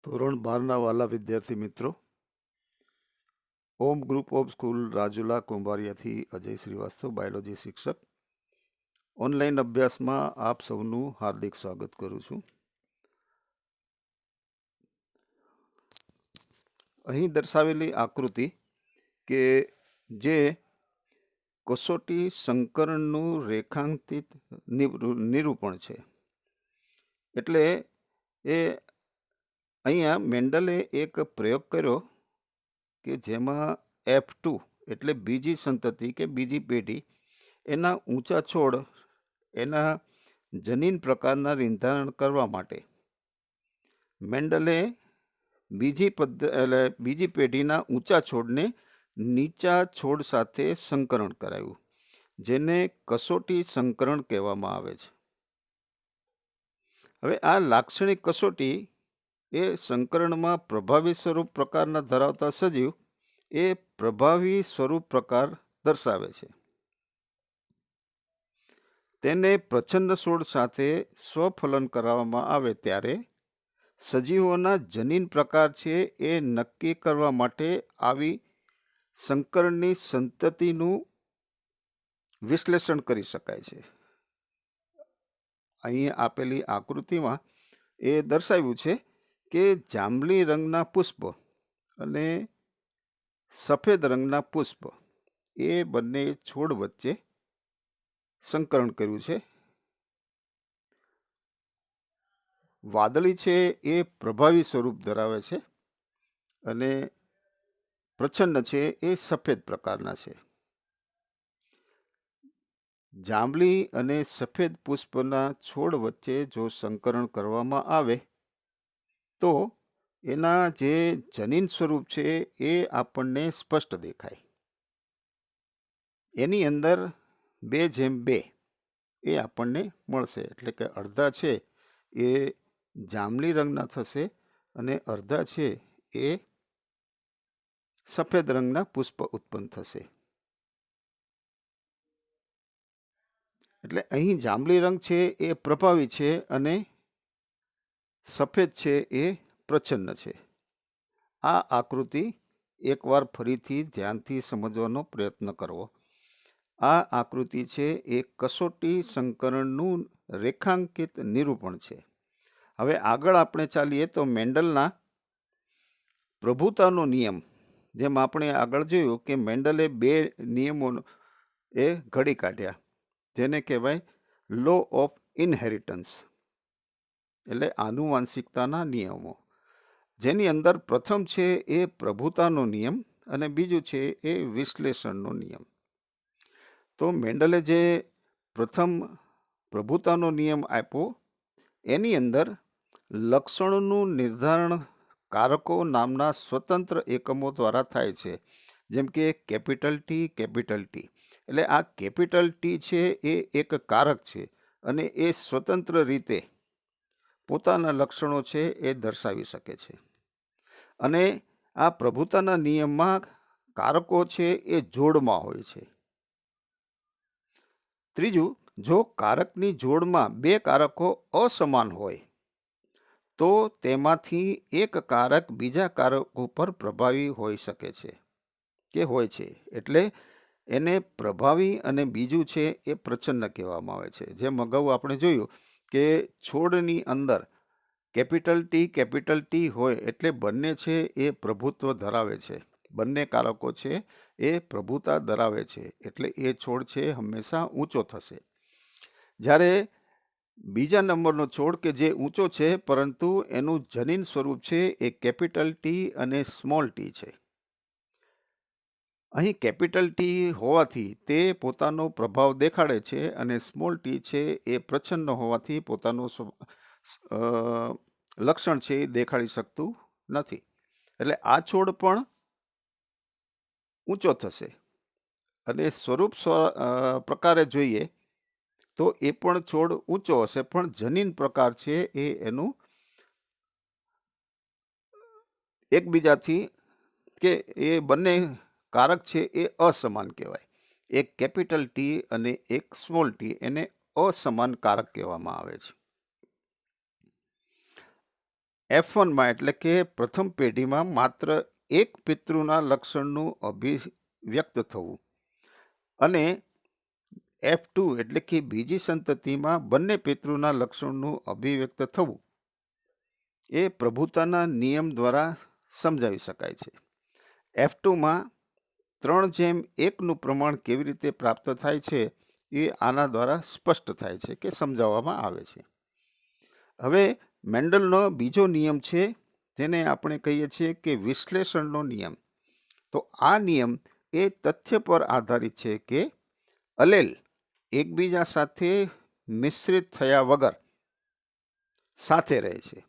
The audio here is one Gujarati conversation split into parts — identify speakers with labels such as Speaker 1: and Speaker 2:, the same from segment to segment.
Speaker 1: ધોરણ 12ના વાલા વિદ્યાર્થી મિત્રો, Om group of school Rajula કુંભારિયાથી અજય શ્રીવાસ્તવ, બાયોલોજી શિક્ષક. ઓનલાઈન અભ્યાસમાં આપ સૌનું હાર્દિક સ્વાગત કરું છું. અહીં દર્શાવેલી આકૃતિ કે જે કસોટી સંકરણનું રેખાંકિત નિરૂપણ છે. એટલે એ અહીંયા મેન્ડલે એક પ્રયોગ કર્યો કે જેમાં F2 એટલે બીજી સંતતિ કે બીજી પેઢી એના ઊંચા છોડ એના જનીન પ્રકારના નિર્ધારણ કરવા માટે મેન્ડલે બીજી પેઢીના ઊંચા છોડને નીચા છોડ સાથે સંકરણ કરાવ્યું, જેને કસોટી સંકરણ કહેવામાં આવે છે. હવે આ લાક્ષણિક કસોટી એ સંકરણમાં પ્રભાવી સ્વરૂપ પ્રકારના ધરાવતા સજીવ એ પ્રભાવી સ્વરૂપ પ્રકાર દર્શાવે છે. તેને પ્રચ્છન્ન છોડ સાથે સ્વફલન કરાવવામાં આવે ત્યારે સજીવોના જનીન પ્રકાર છે એ નક્કી કરવા માટે આવી સંકરણની સંતતિનું વિશ્લેષણ કરી શકાય છે. અહીં આપેલી આકૃતિમાં એ દર્શાવ્યું છે કે જાંબલી રંગના પુષ્પ અને સફેદ રંગના પુષ્પ એ બંને છોડ વચ્ચે સંકરણ કર્યું છે. વાદળી છે એ પ્રભાવી સ્વરૂપ ધરાવે છે અને પ્રચ્છન્ન છે એ સફેદ પ્રકારના છે. જાંબલી અને સફેદ પુષ્પના છોડ વચ્ચે જો સંકરણ કરવામાં આવે તો એના જે જનીન સ્વરૂપ છે એ આપણને સ્પષ્ટ દેખાય. એની અંદર 2:2 એ આપણને મળશે. એટલે કે અડધા છે એ જાંબલી રંગના થશે અને અડધા છે એ સફેદ રંગના પુષ્પ ઉત્પન્ન થશે. એટલે અહીં જાંબલી રંગ છે એ પ્રભાવી છે અને સફેદ છે એ પ્રચ્છન્ન છે. આ આકૃતિ એકવાર ફરીથી ધ્યાનથી સમજવાનો પ્રયત્ન કરવો. આ આકૃતિ છે એ કસોટી સંકરણનું રેખાંકિત નિરૂપણ છે. હવે આગળ આપણે ચાલીએ તો મેન્ડલના પ્રભુતાનો નિયમ, જેમ આપણે આગળ જોયું કે મેન્ડલે 2 નિયમો એ ઘડી કાઢ્યા, જેને કહેવાય લો ઓફ ઇનહેરિટન્સ એટલે આનુવાંશિકતાના નિયમો, જેની અંદર પ્રથમ છે એ પ્રભુતાનો નિયમ અને બીજું છે એ વિશ્લેષણનો નિયમ. તો મેન્ડલે જે પ્રથમ પ્રભુતાનો નિયમ આપ્યો એની અંદર લક્ષણોનું નિર્ધારણ કારકો નામના સ્વતંત્ર એકમો દ્વારા થાય છે, જેમ કે કેપિટલ ટી. એટલે આ કેપિટલ ટી છે એ એક કારક છે અને એ સ્વતંત્ર રીતે પોતાના લક્ષણો છે એ દર્શાવી શકે છે. અને આ પ્રભુતાના નિયમમાં કારકો છે એ જોડમાં હોય છે. ત્રીજું, જો કારકની જોડમાં 2 કારકો અસમાન હોય તો તેમાંથી એક કારક બીજા કારકો પર પ્રભાવી હોઈ શકે છે કે હોય છે. એટલે એને પ્રભાવી અને બીજું છે એ પ્રચ્છન્ન કહેવામાં આવે છે. જેમ અગાઉ આપણે જોયું કે છોડની અંદર કેપિટલ ટી હોય એટલે બંને છે એ પ્રભુત્વ ધરાવે છે. બંને કારકો છે એ પ્રભુતા ધરાવે છે એટલે એ છોડ છે હંમેશા ઊંચો થશે. જ્યારે બીજા નંબરનો છોડ કે જે ઊંચો છે પરંતુ એનું જનીન સ્વરૂપ છે એ કેપિટલ ટી અને સ્મોલ ટી છે. અહીં કેપિટલ ટી હોવાથી તે પોતાનો પ્રભાવ દેખાડે છે અને સ્મોલ ટી છે એ પ્રચ્છન્ન હોવાથી પોતાનું લક્ષણ છે એ દેખાડી શકતું નથી. એટલે આ છોડ પણ ઊંચો થશે અને સ્વરૂપ પ્રકારે જોઈએ તો એ પણ છોડ ઊંચો હશે, પણ જનીન પ્રકાર છે એ એનું એકબીજાથી કે એ બંને કારક છે એ અસમાન કહેવાય. એક કેપિટલ ટી અને એક સ્મોલ ટી, એને અસમાન કારક કહેવામાં આવે છે. F1માં એટલે કે પ્રથમ પેઢીમાં માત્ર એક પિતૃના લક્ષણનું અભિવ્યક્ત થવું અને F2 એટલે કે બીજી સંતતિમાં બંને પિતૃના લક્ષણનું અભિવ્યક્ત થવું એ પ્રભુતાના નિયમ દ્વારા સમજાવી શકાય છે. F2માં 3:1નું પ્રમાણ કેવી રીતે પ્રાપ્ત થાય છે એ આના દ્વારા સ્પષ્ટ થાય છે કે સમજાવવામાં આવે છે. હવે મેન્ડલનો બીજો નિયમ છે જેને આપણે કહીએ છીએ કે વિશ્લેષણનો નિયમ. તો આ નિયમ એ તથ્ય પર આધારિત છે કે અલેલ એકબીજા સાથે મિશ્રિત થયા વગર સાથે રહે છે.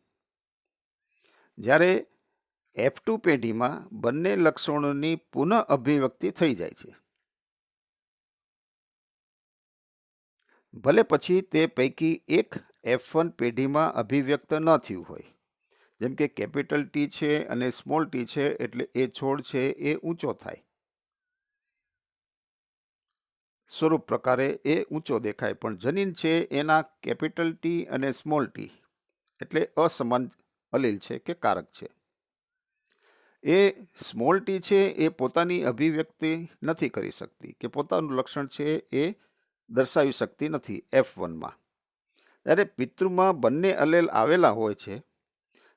Speaker 1: જ્યારે F2 પેઢીમાં બંને લક્ષણોની પુનઃ અભિવ્યક્તિ થઈ જાય છે, ભલે પછી તે પૈકી એક F1 પેઢીમાં અભિવ્યક્ત ન થયું હોય. જેમ કે કેપિટલ ટી છે અને સ્મોલ ટી છે એટલે એ છોડ છે એ ઊંચો થાય, સ્વરૂપ પ્રકારે એ ઊંચો દેખાય, પણ જનીન છે એના કેપિટલ ટી અને સ્મોલ ટી એટલે અસમાન અલીલ છે કે કારક છે. એ સ્મોલ ટી છે એ પોતાની અભિવ્યક્તિ નથી કરી શકતી કે પોતાનું લક્ષણ છે એ દર્શાવી શકતી નથી F1માં. જ્યારે પિતૃમાં બંને અલેલ આવેલા હોય છે,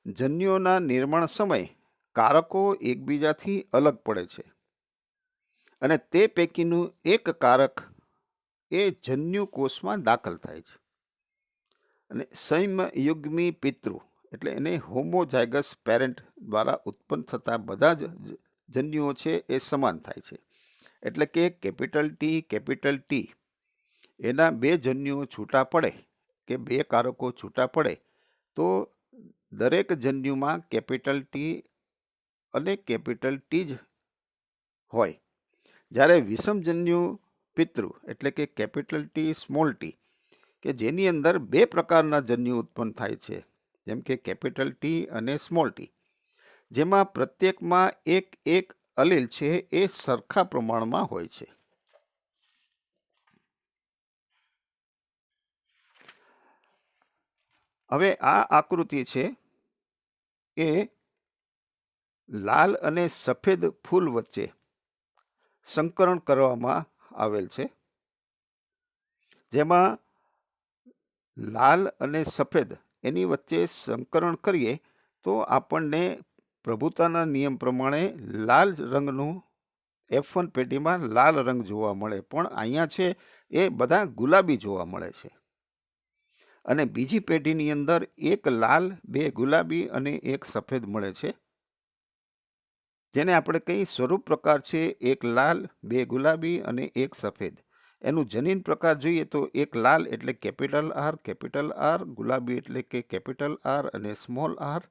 Speaker 1: જન્યુઓના નિર્માણ સમયે કારકો એકબીજાથી અલગ પડે છે અને તે પૈકીનું એક કારક એ જન્યુ કોષમાં દાખલ થાય છે અને સંયુગ્મી પિતૃ એટલે એને હોમોઝાયગસ પેરેન્ટ દ્વારા ઉત્પન્ન થતા બધા જ જન્યુઓ છે એ સમાન થાય છે. એટલે કે કેપિટલ ટી એના બે જન્યુઓ છૂટા પડે કે બે કારકો છૂટા પડે તો દરેક જન્યુમાં કેપિટલ ટી અને કેપિટલ ટી જ હોય. જ્યારે વિષમજન્યુ પિતૃ એટલે કે કેપિટલ ટી સ્મોલ ટી કે જેની અંદર બે પ્રકારના જન્યુ ઉત્પન્ન થાય છે, જેમ કે કેપિટલ ટી અને સ્મોલ ટી, જેમાં પ્રત્યેકમાં એક એક અલીલ છે એ સરખા પ્રમાણમાં હોય છે. હવે આ આકૃતિ છે એ લાલ અને સફેદ ફૂલ વચ્ચે સંકરણ કરવામાં આવેલ છે, જેમાં લાલ અને સફેદ એની વચ્ચે સંકરણ કરીએ તો આપણને પ્રભુતાના નિયમ પ્રમાણે લાલ રંગનું F1 પેઢીમાં લાલ રંગ જોવા મળે, પણ અહીંયા છે એ બધા ગુલાબી જોવા મળે છે. અને બીજી પેઢીની અંદર એક લાલ, બે ગુલાબી અને એક સફેદ મળે છે, જેને આપણે કઈ સ્વરૂપ પ્રકાર છે એક લાલ, બે ગુલાબી અને એક સફેદ. એનું જનીન પ્રકાર જોઈએ તો એક લાલ એટલે કેપિટલ આર, ગુલાબી એટલે કે કેપિટલ આર અને સ્મોલ આર,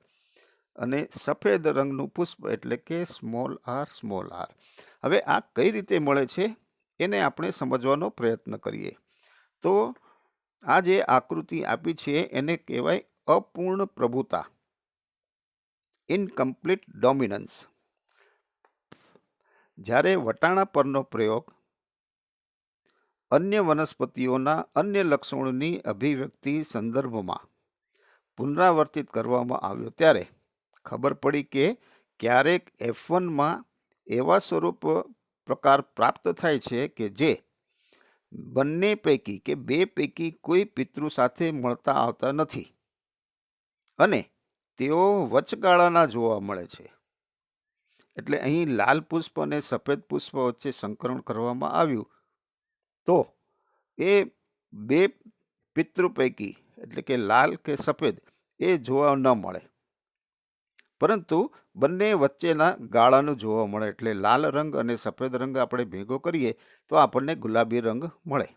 Speaker 1: અને સફેદ રંગનું પુષ્પ એટલે કે સ્મોલ આર. હવે આ કઈ રીતે મળે છે એને આપણે સમજવાનો પ્રયત્ન કરીએ. તો આ જે આકૃતિ આપી છે એને કહેવાય અપૂર્ણ પ્રભુતા, ઇનકમ્પ્લીટ ડોમિનન્સ. જ્યારે વટાણા પરનો પ્રયોગ અન્ય વનસ્પતિઓના અન્ય લક્ષણોની અભિવ્યક્તિ સંદર્ભમાં પુનરાવર્તિત કરવામાં આવ્યો ત્યારે ખબર પડી કે ક્યારેક F1માં એવા સ્વરૂપ પ્રકાર પ્રાપ્ત થાય છે કે જે બંને પૈકી કે બે પૈકી કોઈ પિતૃ સાથે મળતા આવતા નથી અને તેઓ વચગાળાના જોવા મળે છે. એટલે અહીં લાલ પુષ્પ અને સફેદ પુષ્પ વચ્ચે સંકરણ કરવામાં આવ્યું તો એ બે પિતૃ પૈકી એટલે કે લાલ કે સફેદ એ જોવા ન મળે, પરંતુ બંને વચ્ચેના ગાળાનું જોવા મળે. એટલે લાલ રંગ અને સફેદ રંગ આપણે ભેગો કરીએ તો આપણને ગુલાબી રંગ મળે.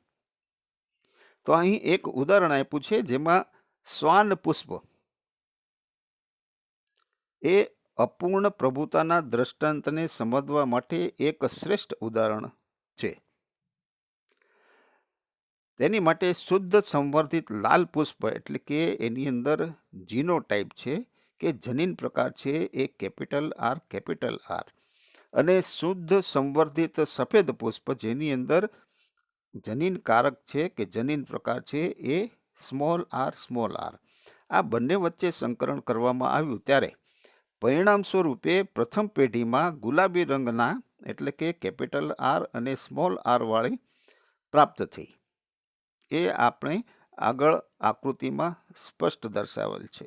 Speaker 1: તો અહીં એક ઉદાહરણ આપ્યું છે જેમાં શ્વાન પુષ્પ એ અપૂર્ણ પ્રભુતાના દ્રષ્ટાંતને સમજવા માટે એક શ્રેષ્ઠ ઉદાહરણ છે. તેની માટે શુદ્ધ સંવર્ધિત લાલ પુષ્પ એટલે કે એની અંદર જીનોટાઈપ છે કે જનીન પ્રકાર છે એ કેપિટલ આર, અને શુદ્ધ સંવર્ધિત સફેદ પુષ્પ જેની અંદર જનીન કારક છે કે જનીન પ્રકાર છે એ સ્મોલ આર. આ બંને વચ્ચે સંકરણ કરવામાં આવ્યું ત્યારે પરિણામ સ્વરૂપે પ્રથમ પેઢીમાં ગુલાબી રંગના એટલે કે કેપિટલ આર અને સ્મોલ આર વાળી પ્રાપ્ત થઈ. એ આપણે આગળ આકૃતિમાં સ્પષ્ટ દર્શાવેલ છે.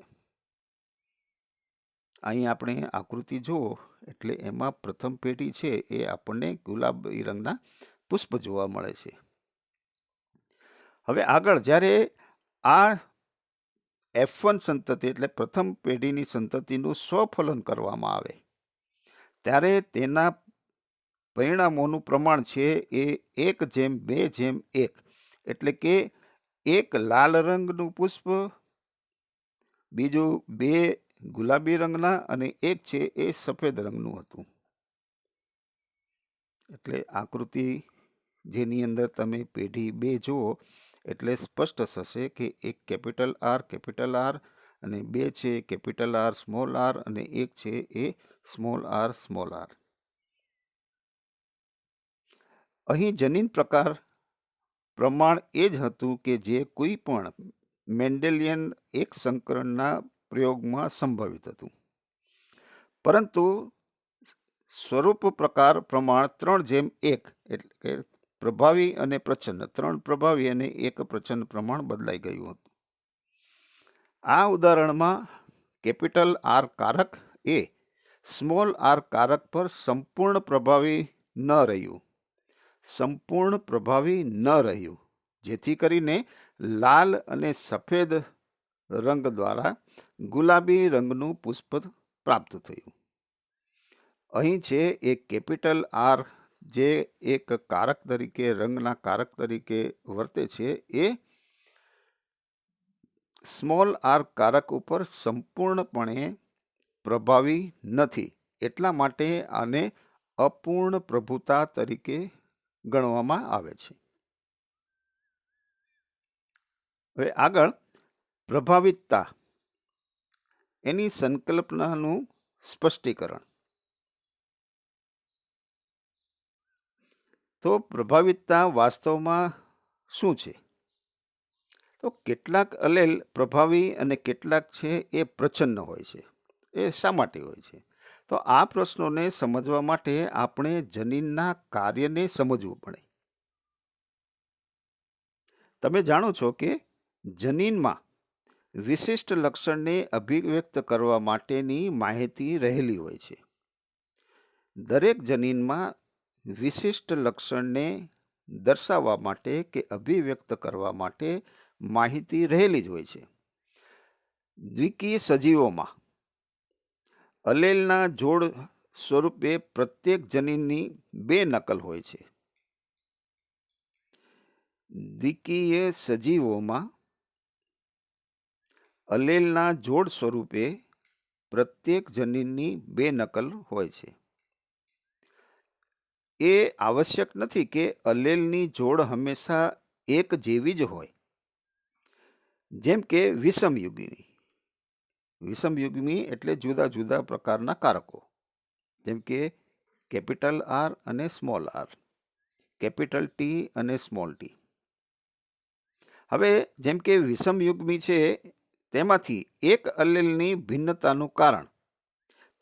Speaker 1: અહીં આપણે આકૃતિ જુઓ એટલે એમાં પ્રથમ પેઢી છે એ આપણને ગુલાબી રંગના પુષ્પ જોવા મળે છે. હવે આગળ જ્યારે આ F1 સંતતિ એટલે પ્રથમ પેઢીની સંતતિનું સ્વફલન કરવામાં આવે ત્યારે તેના પરિણામોનું પ્રમાણ છે એ 1:2:1 એટલે કે એક લાલ રંગનું પુષ્પ, બીજું 2 ગુલાબી રંગના અને એક છે એ સફેદ રંગનું હતું. એટલે આકૃતિ જેની અંદર તમે પેઢી 2 જુઓ એટલે સ્પષ્ટ થશે કે એક કેપિટલ આર અને 2 છે કેપિટલ આર સ્મોલ આર અને એક છે એ સ્મોલ આર. અહીં જનીન પ્રકાર પ્રમાણ એ જ હતું કે જે કોઈ પણ મેન્ડેલિયન એક સંકરણના પ્રયોગમાં સંભવિત હતું, પરંતુ સ્વરૂપ પ્રકાર પ્રમાણ 3:1 એટલે કે પ્રભાવી અને પ્રચ્છન્ન 3 પ્રભાવી અને 1 પ્રચ્છન્ન પ્રમાણ બદલાઈ ગયું હતું. આ ઉદાહરણમાં કેપિટલ આર કારક એ સ્મોલ આર કારક પર સંપૂર્ણ પ્રભાવી ન રહ્યું, જેથી કરીને લાલ અને સફેદ રંગ દ્વારા ગુલાબી રંગનું પુષ્પ પ્રાપ્ત થયું. અહીં છે એક કેપિટલ આર જે એક કારક તરીકે રંગના કારક તરીકે વર્તે છે એ સ્મોલ આર કારક ઉપર સંપૂર્ણપણે પ્રભાવી નથી, એટલા માટે આને અપૂર્ણ પ્રભુતા તરીકે ગણવામાં આવે છે. હવે આગળ પ્રભાવિતતા એની સંકલ્પનાનું સ્પષ્ટીકરણ. તો પ્રભાવિતતા વાસ્તવમાં શું છે? તો કેટલાક અલેલ પ્રભાવી અને કેટલાક છે એ પ્રચ્છન્ન હોય છે. એ શા માટે હોય છે? તો આ પ્રશ્નોને સમજવા માટે આપણે જનીનના કાર્યને સમજવું પડે. તમે જાણો છો કે જનીનમાં વિશિષ્ટ લક્ષણને અભિવ્યક્ત કરવા માટેની માહિતી રહેલી હોય છે. દરેક જનીનમાં વિશિષ્ટ લક્ષણને દર્શાવવા માટે કે અભિવ્યક્ત કરવા માટે માહિતી રહેલી જ હોય છે. દ્વિકીય સજીવોમાં અલેલના જોડ સ્વરૂપે પ્રત્યેક જનીનની 2 નકલ હોય છે. દ્વિકીય સજીવોમાં અલેલના જોડ સ્વરૂપે પ્રત્યેક જનીનની 2 નકલ હોય છે. એ આવશ્યક નથી કે અલેલની જોડ હંમેશા એક જેવી જ હોય. જેમ કે વિષમયુગ્મી એટલે જુદા જુદા પ્રકારના કારકો, જેમ કે કેપિટલ આર અને સ્મોલ આર, કેપિટલ ટી અને સ્મોલ ટી. હવે જેમ કે વિષમયુગ્મી છે તેમાંથી એક અલેલની ભિન્નતાનું કારણ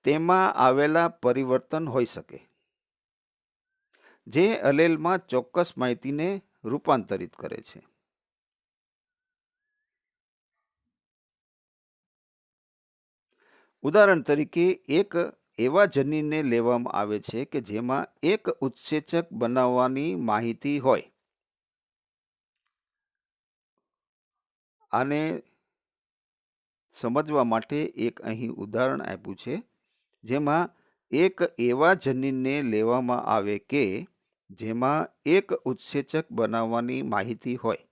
Speaker 1: તેમાં આવેલા પરિવર્તન હોઈ શકે, જે અલેલમાં ચોક્કસ માહિતીને રૂપાંતરિત કરે છે. ઉદાહરણ તરીકે એક એવા જનીનને લેવામાં આવે છે કે જેમાં એક ઉત્સેચક બનાવવાની માહિતી હોય. આને સમજવા માટે એક અહીં ઉદાહરણ આપ્યું છે, જેમાં એક એવા જનીનને લેવામાં આવે કે જેમાં એક ઉત્સેચક બનાવવાની માહિતી હોય.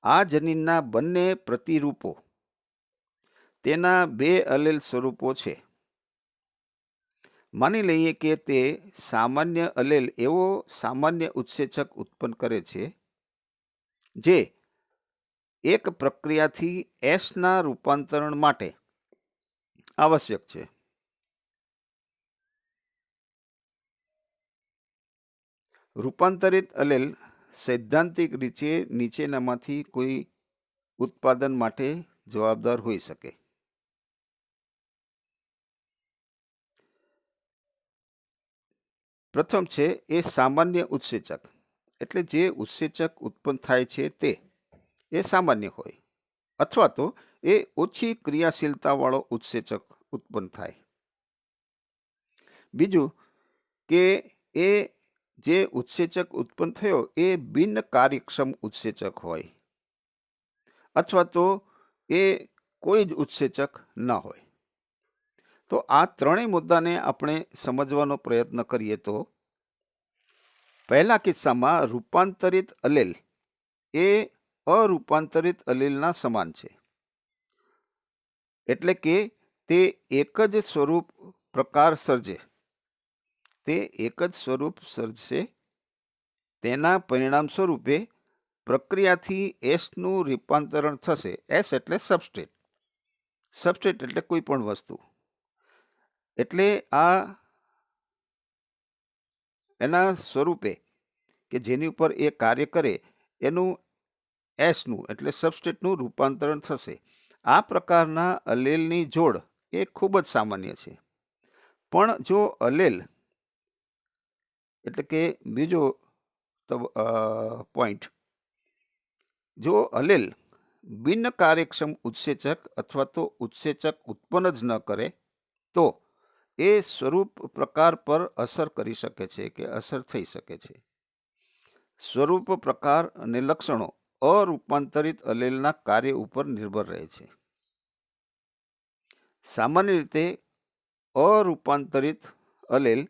Speaker 1: આ જનીનના બંને પ્રતિરૂપો તેના 2 અલેલ સ્વરૂપો છે. માની લઈએ કે તે સામાન્ય અલેલ એવો સામાન્ય ઉત્સેચક ઉત્પન્ન કરે છે જે એક પ્રક્રિયાથી એસના રૂપાંતરણ માટે આવશ્યક છે. રૂપાંતરિત અલેલ સૈદ્ધાંતિક રીતે નીચેનામાંથી કોઈ ઉત્પાદન માટે જવાબદાર હોઈ શકે. પ્રથમ છે એ સામાન્ય ઉત્સેચક, એટલે જે ઉત્સેચક ઉત્પન્ન થાય છે તે એ સામાન્ય હોય, અથવા તો એ ઓછી ક્રિયાશીલતાવાળો ઉત્સેચક ઉત્પન્ન થાય. બીજું કે એ જે ઉત્સેચક ઉત્પન્ન થયો એ બિન કાર્યક્ષમ ઉત્સેચક હોય, અથવા તો એ કોઈ જ ઉત્સેચક ન હોય. તો આ ત્રણેય મુદ્દાને આપણે સમજવાનો પ્રયત્ન કરીએ તો પહેલા કિસ્સામાં રૂપાંતરિત અલેલ એ અરૂપાંતરિત અલેલના સમાન છે, એટલે કે તે એક જ સ્વરૂપ પ્રકાર સર્જે, તે એક જ સ્વરૂપ સર્જશે. તેના પરિણામ સ્વરૂપે પ્રક્રિયાથી એસનું રૂપાંતરણ થશે. એસ એટલે સબસ્ટ્રેટ, સબસ્ટ્રેટ એટલે કોઈ પણ વસ્તુ. એટલે આ એના સ્વરૂપે કે જેની ઉપર એ કાર્ય કરે એનું એસનું એટલે સબસ્ટ્રેટનું રૂપાંતરણ થશે. આ પ્રકારના અલેલની જોડ એ ખૂબ જ સામાન્ય છે. પણ જો અલેલ એટલે કે બીજો પોઈન્ટ, જો અલેલ બિન કાર્યક્ષમ ઉત્સેચક અથવા તો ઉત્સેચક ઉત્પન્ન જ ન કરે તો એ સ્વરૂપ પ્રકાર પર અસર કરી શકે છે કે અસર થઈ શકે છે. સ્વરૂપ પ્રકાર અને લક્ષણો અરૂપાંતરિત અલેલના કાર્ય ઉપર નિર્ભર રહે છે. સામાન્ય રીતે અરૂપાંતરિત અલેલ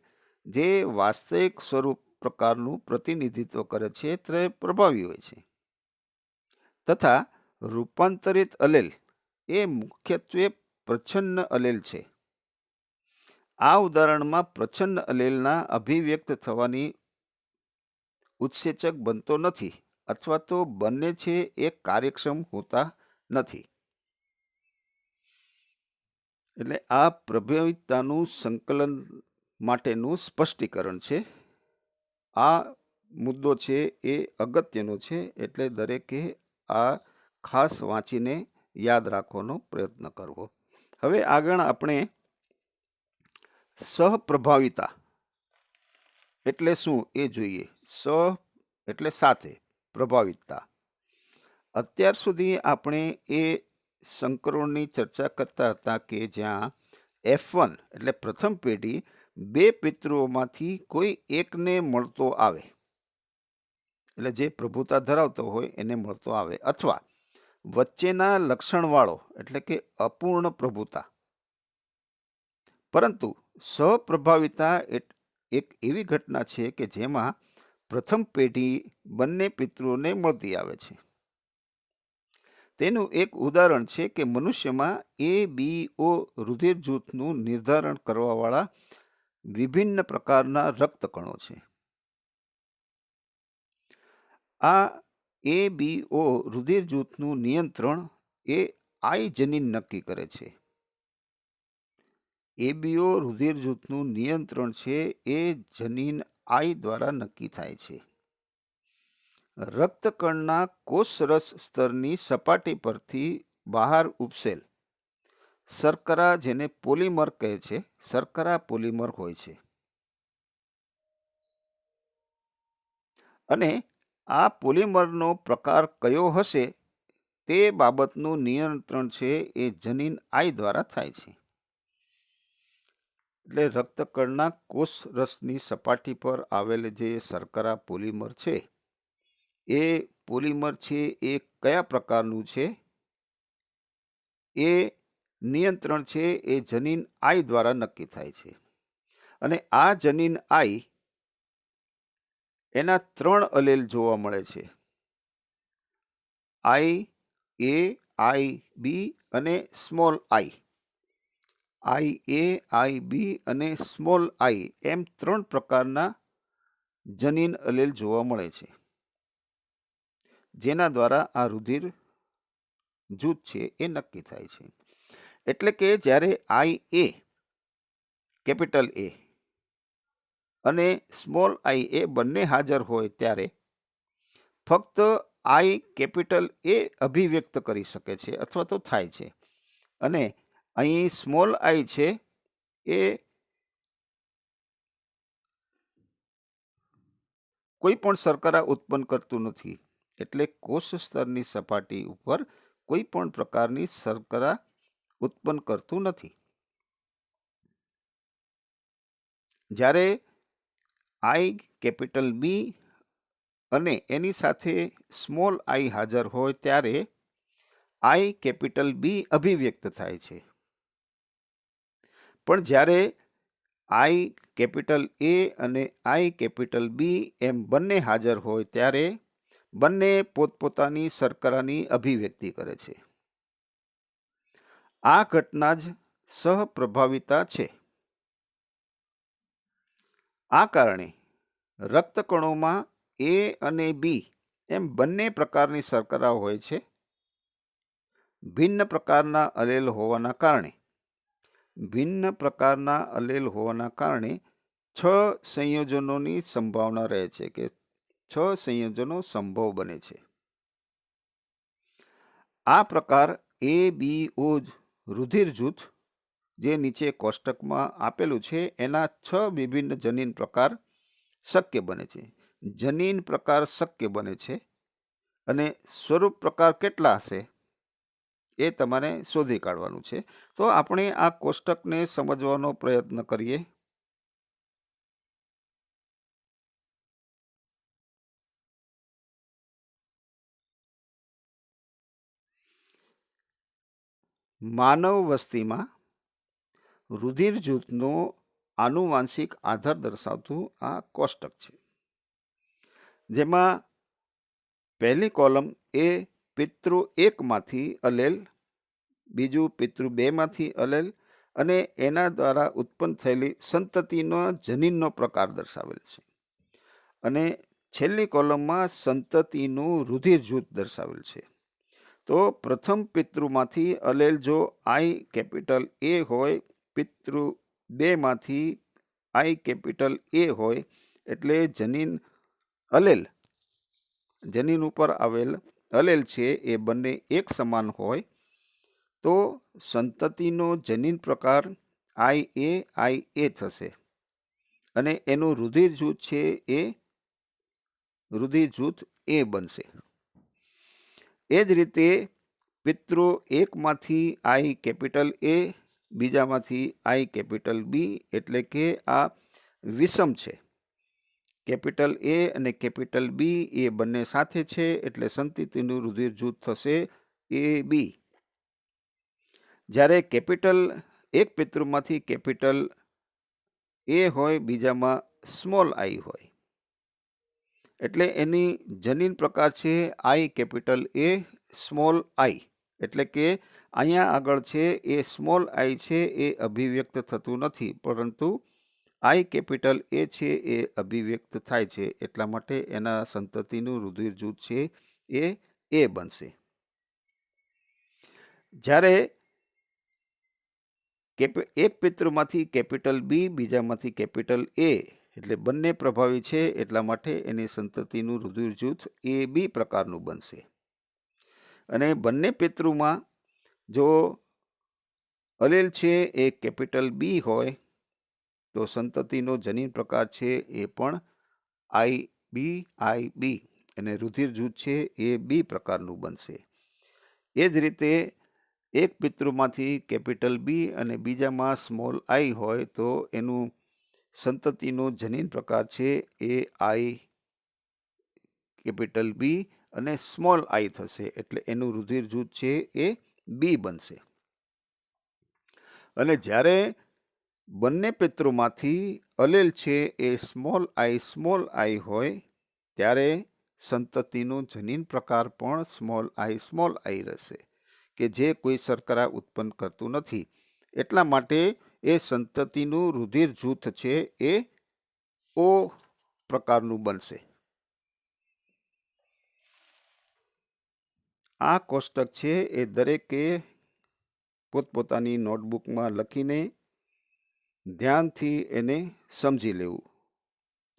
Speaker 1: જે વાસ્તવિક સ્વરૂપ પ્રકારનું પ્રતિનિધિત્વ કરે છે તે પ્રભાવી હોય છે, તથા રૂપાંતરિત અલેલ એ મુખ્યત્વે પ્રચ્છન્ન અલેલ છે. આ ઉદાહરણમાં પ્રચ્છન્ન અલેલના અભિવ્યક્ત થવાની ઉત્સેચક બનતો નથી, અથવા તો બંને છે એ કાર્યક્ષમ હોતા નથી. એટલે આ પ્રભાવિતતાનું સંકલન માટેનું સ્પષ્ટીકરણ છે. આ મુદ્દો છે એ અગત્યનો છે, એટલે દરેકે આ ખાસ વાંચીને યાદ રાખવાનો પ્રયત્ન કરવો. હવે આગળ આપણે સહપ્રભાવિતા એટલે શું એ જોઈએ. એટલે સાથે, પ્રભાવિતતા. અત્યાર સુધી આપણે એ સંકરણની ચર્ચા કરતા હતા કે જ્યાં F1 એટલે પ્રથમ પેઢી બે પિતૃઓમાંથી કોઈ એકને મળતો આવે, એટલે જે પ્રભુતા ધરાવતો હોય એને મળતો આવે, અથવા વચ્ચેના લક્ષણવાળો એટલે કે અપૂર્ણ પ્રભુતા. પરંતુ સહપ્રભાવિતા એક એવી ઘટના છે કે જેમાં પ્રથમ પેઢી બંને પિતૃઓને મળતી આવે છે. તેનું એક ઉદાહરણ છે કે મનુષ્યમાં ABO રુધિર જૂથનું નિર્ધારણ કરવાવાળા વિભિન્ન પ્રકારના રક્તકણો છે. આ ABO રુધિર જૂથનું નિયંત્રણ એ આઈ જનીન નક્કી કરે છે. ABO રુધિર જૂથનું નિયંત્રણ છે એ જનીન આઈ દ્વારા નક્કી થાય છે. રક્તકણના કોષરસ સ્તરની સપાટી પરથી બહાર ઉપસેલ શર્કરા, જેને પોલિમર કહે છે, શર્કરા પોલિમર હોય છે. અને આ પોલિમરનો પ્રકાર કયો હશે તે બાબતનું નિયંત્રણ છે એ જનીન આઈ દ્વારા થાય છે. એટલે રક્તકણના કોષરસની સપાટી પર આવેલ જે શર્કરા પોલિમર છે એ પોલિમર છે એ કયા પ્રકારનું છે એ નિયંત્રણ છે એ જનીન આઈ દ્વારા નક્કી થાય છે. અને આ જનીન આઈ એના 3 અલેલ જોવા મળે છે. આઈ એ, આઈ બી અને સ્મોલ આઈ. આઈ એ, આઈ બી અને સ્મોલ આઈ એમ 3 પ્રકારના જનીન અલેલ જોવા મળે છે, જેના દ્વારા આ રુધિર જૂથ છે એ નક્કી થાય છે. એટલે કે જ્યારે આઈ એ, કેપિટલ એ અને સ્મોલ આઈ એ બંને હાજર હોય ત્યારે ફક્ત આઈ કેપિટલ એ અભિવ્યક્ત કરી શકે છે અથવા તો થાય છે, અને અહીં સ્મોલ આઈ છે એ કોઈ પણ શર્કરા ઉત્પન્ન કરતું નથી, એટલે કોષ સ્તરની સપાટી ઉપર કોઈ પણ પ્રકારની શર્કરા ઉત્પન્ન કરતું નથી. જ્યારે આઈ કેપિટલ બી અને એની સાથે સ્મોલ આઈ હાજર હોય ત્યારે આઈ કેપિટલ બી અભિવ્યક્ત થાય છે. પણ જ્યારે આઈ કેપિટલ એ અને આઈ કેપિટલ બી એમ બંને હાજર હોય ત્યારે બંને પોતપોતાની શર્કરાની અભિવ્યક્તિ કરે છે. આ ઘટના જ સહપ્રભાવિતા છે. આ કારણે રક્તકણોમાં એ અને બી એમ બંને પ્રકારની શર્કરા હોય છે. ભિન્ન પ્રકારના અલેલ હોવાના કારણે 6 સંયોજનોની સંભાવના રહે છે કે 6 સંયોજનો સંભવ બને છે. આ પ્રકાર એ બી ઓ રુધિર જૂથ જે નીચે કોષ્ટકમાં આપેલું છે એના 6 વિભિન્ન જનીન પ્રકાર શક્ય બને છે. જનીન પ્રકાર શક્ય બને છે અને સ્વરૂપ પ્રકાર કેટલા હશે એ તમારે શોધી કાઢવાનું છે. તો આપણે આ કોષ્ટકને સમજવાનો પ્રયત્ન કરીએ. માનવ વસ્તીમાં રુધિર જૂથનો આનુવાંશિક આધાર દર્શાવતું આ કોષ્ટક છે, જેમાં પહેલી કોલમ એ પિતૃ 1 માંથી અલેલ, બીજું પિતૃ 2 માંથી અલેલ અને એના દ્વારા ઉત્પન્ન થયેલી સંતતિનો જનીનનો પ્રકાર દર્શાવેલ છે, અને છેલ્લી કોલમમાં સંતતિનું રુધિર જૂથ દર્શાવેલ છે. તો પ્રથમ પિતૃમાંથી અલેલ જો આઈ કેપિટલ એ હોય, પિતૃ 2 માંથી આઈ કેપિટલ એ હોય, એટલે જનીન ઉપર આવેલ અલેલ છે એ બંને એક સમાન હોય, તો સંતતિનો જનીન પ્રકાર આઈ એ થશે અને એનું રુધિર જૂથ છે એ રુધિર જૂથ એ બનશે. એ જ રીતે પિતૃ 1 માંથી આઈ કેપિટલ એ, બીજામાંથી આઈ કેપિટલ બી, એટલે કે આ વિષમ છે. કેપિટલ એ અને કેપિટલ બી એ બંને સાથે છે એટલે સંતતિનું રુધિર જૂથ થશે એ બી. જ્યારે એક પિતૃમાંથી કેપિટલ એ હોય, બીજામાં સ્મોલ આઈ હોય, એટલે એની જનીન પ્રકાર છે આઈ કેપિટલ એ સ્મોલ આઈ, એટલે કે અહીંયા આગળ છે એ સ્મોલ આઈ છે એ અભિવ્યક્ત થતું નથી, પરંતુ આઈ કેપિટલ એ છે એ અભિવ્યક્ત થાય છે, એટલા માટે એના સંતતિનું રુધિર જૂથ છે એ બનશે. જ્યારે એક પિતૃમાંથી કેપિટલ બી, બીજામાંથી કેપિટલ એ, એટલે બંને પ્રભાવી છે, એટલા માટે એની સંતતિનું રુધિર જૂથ એ બી પ્રકારનું બનશે. અને બંને પિતૃમાં જો અલેલ છે એ કેપિટલ બી હોય તો સંતતિનો જનીન પ્રકાર છે એ પણ આઈ બી અને રુધિર જૂથ છે એ બી પ્રકારનું બનશે. એ જ રીતે એક પિતૃમાંથી કેપિટલ બી અને બીજામાં સ્મોલ આઈ હોય તો એનું સંતતિનો જનીન પ્રકાર છે એ આઈ કેપિટલ બી અને સ્મોલ આઈ થશે, એટલે એનું રુધિર જૂથ છે એ બી બનશે. અને જ્યારે બંને પિતૃમાંથી અલેલ છે એ સ્મોલ આઈ હોય ત્યારે સંતતિનું જનીન પ્રકાર પણ સ્મોલ આઈ રહેશે, કે જે કોઈ શર્કરા ઉત્પન્ન કરતું નથી, એટલા માટે એ સંતતિનું રુધિર જૂથ છે એ ઓ પ્રકારનું બનશે. આ કોષ્ટક છે એ દરેકે પોતપોતાની નોટબુકમાં લખીને ધ્યાનથી એને સમજી લેવું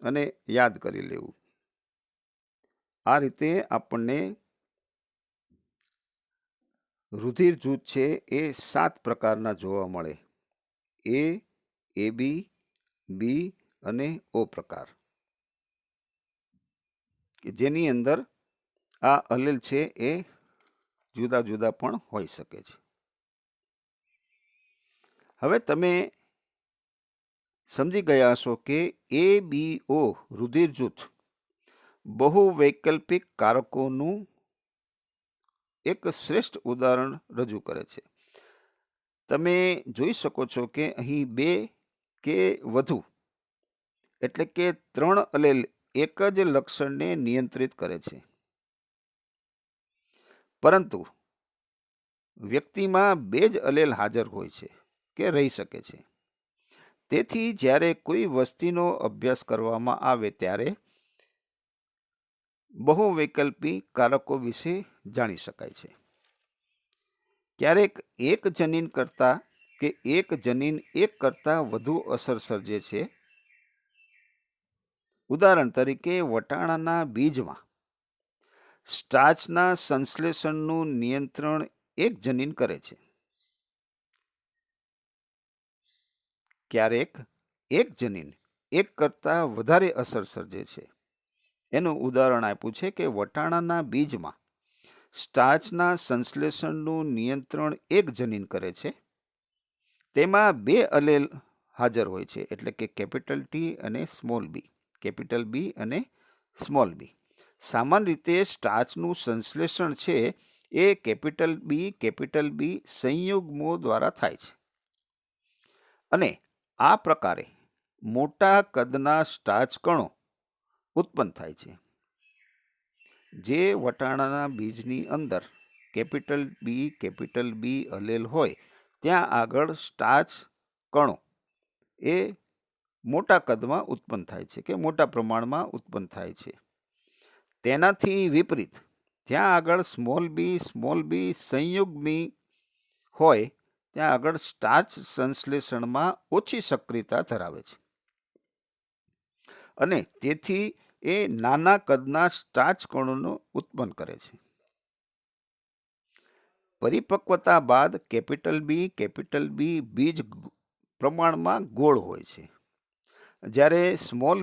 Speaker 1: અને યાદ કરી લેવું. આ રીતે આપણને રુધિર જૂથ છે એ 7 પ્રકારના જોવા મળે. એ, AB, બી અને ઓ પ્રકાર, કે જેની અંદર આ અલેલ છે એ જુદા જુદા પણ હોઈ શકે છે. હવે તમે સમજી ગયા હશો કે ABO રુધિર જૂથ બહુ વૈકલ્પિક કારકોનું એક શ્રેષ્ઠ ઉદાહરણ રજૂ કરે છે. તમે જોઈ શકો છો કે અહીં 2 કે વધુ એટલે કે 3 અલેલ એક જ લક્ષણને નિયંત્રિત કરે છે, પરંતુ વ્યક્તિમાં 2 જ અલેલ હાજર હોય છે કે રહી શકે છે. તેથી જ્યારે કોઈ વસ્તીનો અભ્યાસ કરવામાં આવે ત્યારે બહુ વૈકલ્પિક કારકો વિશે જાણી શકાય છે. ક્યારેક એક જનીન કરતાં વધુ અસર સર્જે છે. ઉદાહરણ તરીકે વટાણાના બીજમાં સ્ટાર્ચના સંશ્લેષણનું નિયંત્રણ એક જનીન કરે છે. ક્યારેક એક જનીન એક કરતાં વધારે અસર સર્જે છે. એનું ઉદાહરણ આપ્યું છે કે વટાણાના બીજમાં સ્ટાર્ચના સંશ્લેષણનું નિયંત્રણ એક જનીન કરે છે. તેમાં 2 અલેલ હાજર હોય છે, એટલે કે કેપિટલ ટી અને સ્મોલ બી, કેપિટલ બી અને સ્મોલ બી. સામાન્ય રીતે સ્ટાર્ચનું સંશ્લેષણ છે એ કેપિટલ બી સંયુગ્મો દ્વારા થાય છે, અને આ પ્રકારે મોટા કદના સ્ટાર્ચ કણો ઉત્પન્ન થાય છે. જે વટાણાના બીજની અંદર કેપિટલ બી અલેલ હોય ત્યાં આગળ સ્ટાર્ચ કણો એ મોટા કદમાં ઉત્પન્ન થાય છે કે મોટા પ્રમાણમાં ઉત્પન્ન થાય છે. તેનાથી વિપરીત જ્યાં આગળ સ્મોલ બી સંયુગ્મી હોય ત્યાં આગળ સ્ટાર્ચ સંશ્લેષણમાં ઓછી સક્રિયતા ધરાવે છે, અને તેથી એ નાના કદના સ્ટાર્ચ કણોનું ઉત્પન્ન કરે છે. પરિપક્વતા બાદ કેપિટલ બી બીજ પ્રમાણમાં ગોળ હોય છે, જ્યારે સ્મોલ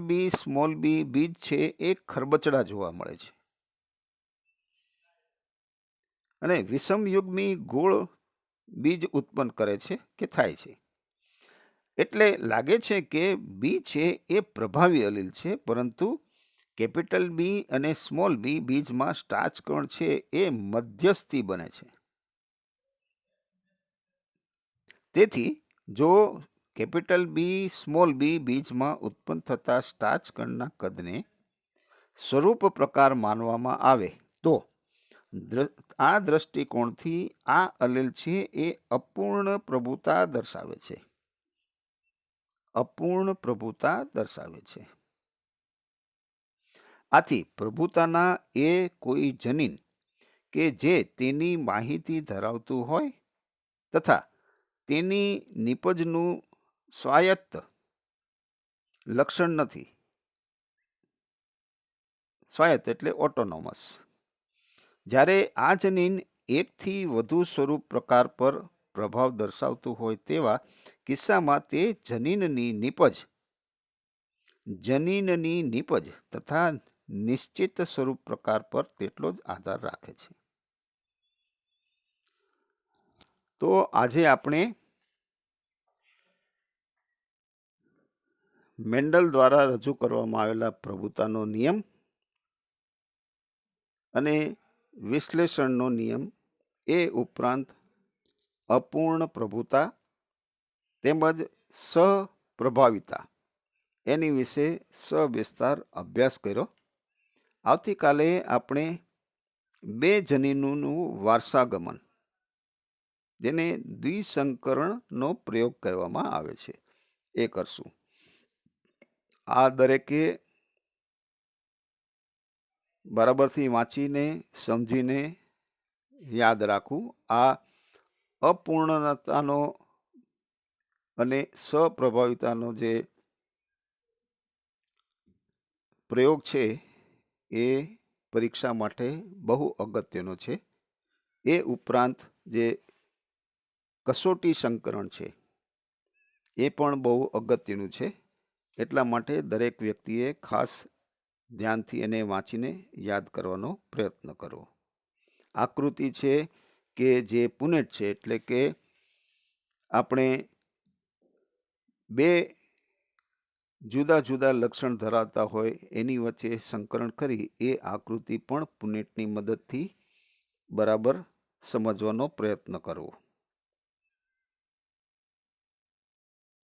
Speaker 1: બી બીજ છે એ ખરબચડા જોવા મળે છે, અને વિષમયુગ્મી ગોળ બીજ ઉત્પન્ન કરે છે કે થાય છે. એટલે લાગે છે કે બી છે એ પ્રભાવી અલીલ છે, પરંતુ કેપિટલ બી અને સ્મોલ બી બીજમાં સ્ટાર્ચ કણ છે એ મધ્યસ્થી બને છે. તેથી જો કેપિટલ બી સ્મોલ બી બીજમાં ઉત્પન્ન થતા સ્ટાર્ચ કણના કદને સ્વરૂપ પ્રકાર માનવામાં આવે તો આ દ્રષ્ટિકોણથી આ અલેલ છે એ અપૂર્ણ પ્રભુતા દર્શાવે છે. આથી પ્રભુતાના એ કોઈ જનીન કે જે તેની માહિતી ધરાવતું હોય તથા તેની નિપજનું સ્વાયત્ત લક્ષણ નથી, સ્વાયત્ત એટલે ઓટોનોમસ. જ્યારે આ જનીન એકથી વધુ સ્વરૂપ પ્રકાર પર પ્રભાવ દર્શાવતું હોય તેવા કિસ્સામાં તે જનીનની નિપજ તથા નિશ્ચિત સ્વરૂપ પ્રકાર પર તેટલો જ આધાર રાખે છે. તો આજે આપણે મેન્ડલ દ્વારા રજૂ કરવામાં આવેલા પ્રભુતાનો નિયમ અને વિશ્લેષણનો નિયમ, એ ઉપરાંત અપૂર્ણ પ્રભુતા તેમજ સપ્રભાવિતા એની વિશે સવિસ્તાર અભ્યાસ કર્યો. આવતીકાલે આપણે 2 જનીનોનું વારસાગમન, જેને દ્વિસંકરણનો પ્રયોગ કહેવામાં આવે છે, એ કરશું. આ દરેકે બરાબરથી વાંચીને સમજીને યાદ રાખવું. આ અપૂર્ણતાનો અને સપ્રભાવિતાનો જે પ્રયોગ છે એ પરીક્ષા માટે બહુ અગત્યનો છે. એ ઉપરાંત જે કસોટી સંકરણ છે એ પણ બહુ અગત્યનું છે. એટલા માટે દરેક વ્યક્તિએ ખાસ ધ્યાનથી એને વાંચીને યાદ કરવાનો પ્રયત્ન કરવો. આકૃતિ છે કે જે પુનેટ છે, એટલે કે આપણે બે જુદા જુદા લક્ષણ ધરાવતા હોય એની વચ્ચે સંકરણ કરી એ આકૃતિ પણ પુનેટની મદદથી બરાબર સમજવાનો પ્રયત્ન કરવો.